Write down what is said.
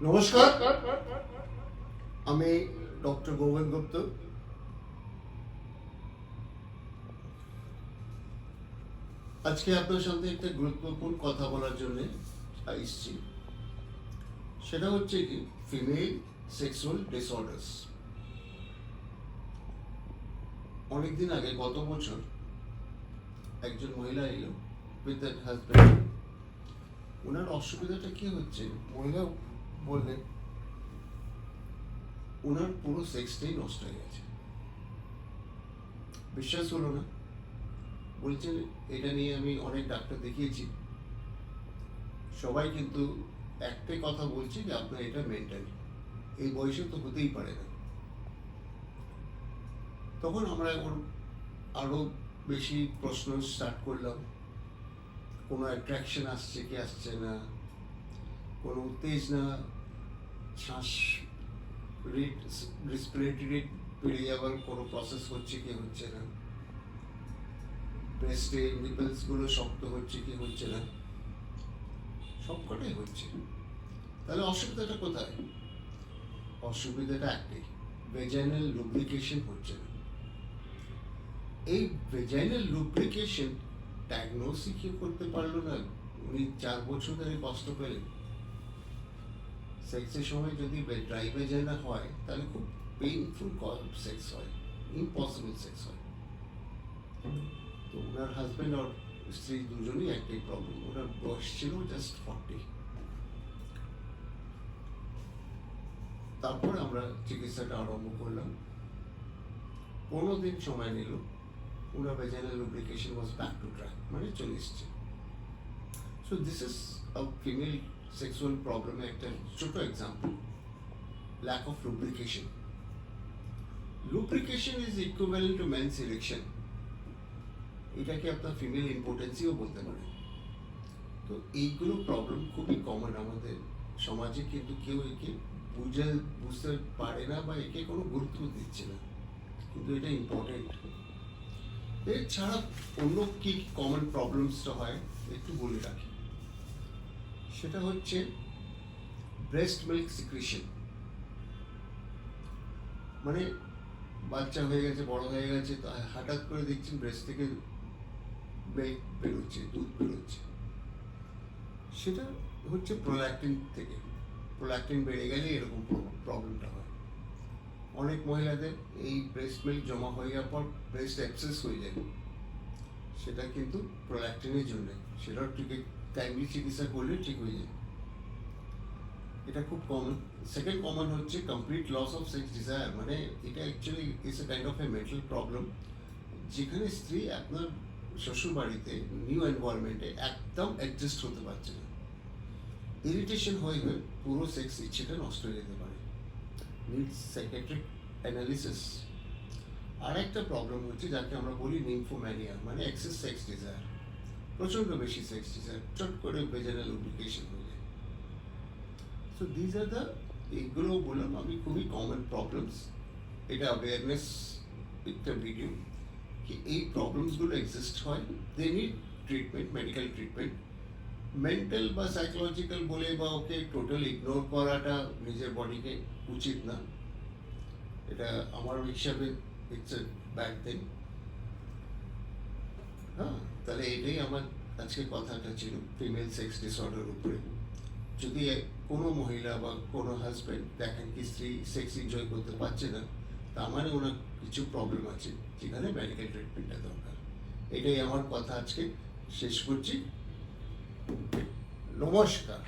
নমস্কার, আমি ডক্টর গুপ্তা। আজকে আপনার সাথে একটা গুরুত্বপূর্ণ কথা বলার জন্য এসেছি। সেটা হচ্ছে কি ফিমেল সেক্সুয়াল ডিসঅর্ডার্স। অনেকদিন আগে গত বছর একজন মহিলা এলো উইথ দ্যাট হাজব্যান্ড। ওনার অসুবিধাটা কি হচ্ছে, মহিলা বললেন ওনার পুরো সেক্সটাই নষ্ট হয়ে গেছে। বিশ্বাস হলো না, বলছেন এটা নিয়ে আমি অনেক ডাক্তার দেখিয়েছি, সবাই কিন্তু একটাই কথা বলছে যে আপনার এটা মেন্টালি, এই বয়সে তো হতেই পারে না। তখন আমরা এখন আরো বেশি প্রশ্ন স্টার্ট করলাম, কোনো অ্যাট্রাকশন আসছে কি আসছে না, কোনো উত্তেজনা, শ্বাস রেসপিরেটরি রেট বেড়ে যাওয়ার কোনো প্রসেস হচ্ছে কি হচ্ছে না, ব্রেস্টে নিপলসগুলো শক্ত হচ্ছে কি হচ্ছে না, সবকটাই হচ্ছে। তাহলে অসুবিধাটা কোথায়? অসুবিধাটা একটাই, ভেজাইনাল লুব্রিকেশন হচ্ছে না। এই ভেজাইনাল লুব্রিকেশন ডায়াগনোসিস কি করতে পারলো না, উনি 4 বছর ধরে কষ্ট পেলেন। সেক্সের সময় যদি ড্রাই ভেজাইনা হয় তাহলে খুব পেইনফুল সেক্স হয়, ইম্পসিবল সেক্স হয়। তো ওনার হাজব্যান্ড আর স্ত্রী দুজনই একটাই প্রবলেম, ওনার বয়স ছিল জাস্ট 40। তারপর আমরা চিকিৎসাটা আরম্ভ করলাম। 15 দিন সময় নিল, ওনার vaginal lubrication was back to track, মানে চলে এসছে। So this is a female sexual প্রবলেমের একটা ছোট example, lack of lubrication. Lubrication is equivalent to men's erection. এটাকে আপনার ফিমেল ইম্পোর্টেন্সিও বলতে পারে। তো এইগুলো প্রবলেম খুবই কমন আমাদের সমাজে, কিন্তু কেউ একে বুঝতে পারে না বা একে কোনো গুরুত্ব দিচ্ছে না, কিন্তু এটা ইম্পর্টেন্ট। এছাড়া অন্য কি কমন প্রবলেমসটা হয় একটু বলে রাখি। সেটা হচ্ছে ব্রেস্ট মিল্ক সিক্রেশন, মানে বাচ্চা হয়ে গেছে, বড় হয়ে গেছে, তো হঠাৎ করে দেখছেন ব্রেস্ট থেকে মিল্ক বেরোচ্ছে, দুধ বেরোচ্ছে। সেটা হচ্ছে প্রোল্যাক্টিন থেকে। প্রোল্যাক্টিন বেড়ে গেলে এরকম প্রবলেমটা হয়। অনেক মহিলাদের এই ব্রেস্ট মিল্ক জমা হয়ে যাওয়ার পর ব্রেস্ট অ্যাবসেস হয়ে যায়, সেটা কিন্তু প্রোল্যাক্টিনের জন্য। সেটাও ঠিক টাইমলি চিকিৎসা করলে ঠিক হয়ে যায়। এটা খুব কমন। সেকেন্ড কমন হচ্ছে complete loss of sex desire, মানে এটা actually is a kind of a mental problem, যেখানে স্ত্রী আপনার শ্বশুর বাড়িতে নিউ এনভায়রনমেন্টে একদম অ্যাডজাস্ট হতে পারছে না, ইরিটেশন হয়ে পুরো সেক্স ইচ্ছেটা নষ্ট হয়ে যেতে পারে, নিডস সাইকিয়াট্রিক অ্যানালিসিস। আর একটা প্রবলেম হচ্ছে যাকে আমরা বলি নিম্ফোম্যানিয়া, মানে এক্সেস সেক্স ডিজায়ার, প্রচণ্ড বেশি সেক্স ডিজায়ার, চট করে ভেজাইনাল লুব্রিকেশন হয়ে যায়। সো দিজ আর দ্য, এইগুলো বললাম আমি খুবই কমন প্রবলেমস। এটা অ্যাওয়ারনেস একটা ভিডিও কি এই প্রবলেমসগুলো এক্সিস্ট হয়, they need treatment, medical treatment. Mental বা সাইকোলজিক্যাল বলে বা ওকে টোটাল ইগনোর করাটা নিজের বডিকে উচিত না, এটা আমার হিসাবে ইটস এ ব্যাড থিং। হ্যাঁ, তাহলে এটাই আমার আজকে কথাটা ছিল ফিমেল সেক্স ডিসঅর্ডার উপরে। যদি কোনো মহিলা বা কোনো হাজব্যান্ড দেখেন কি স্ত্রী সেক্স এনজয় করতে পারছে না, তার মানে ওনার কিছু প্রবলেম আছে, যেখানে মেডিকেল ট্রিটমেন্টটা দরকার। এটাই আমার কথা, আজকে শেষ করছি। নমস্কার।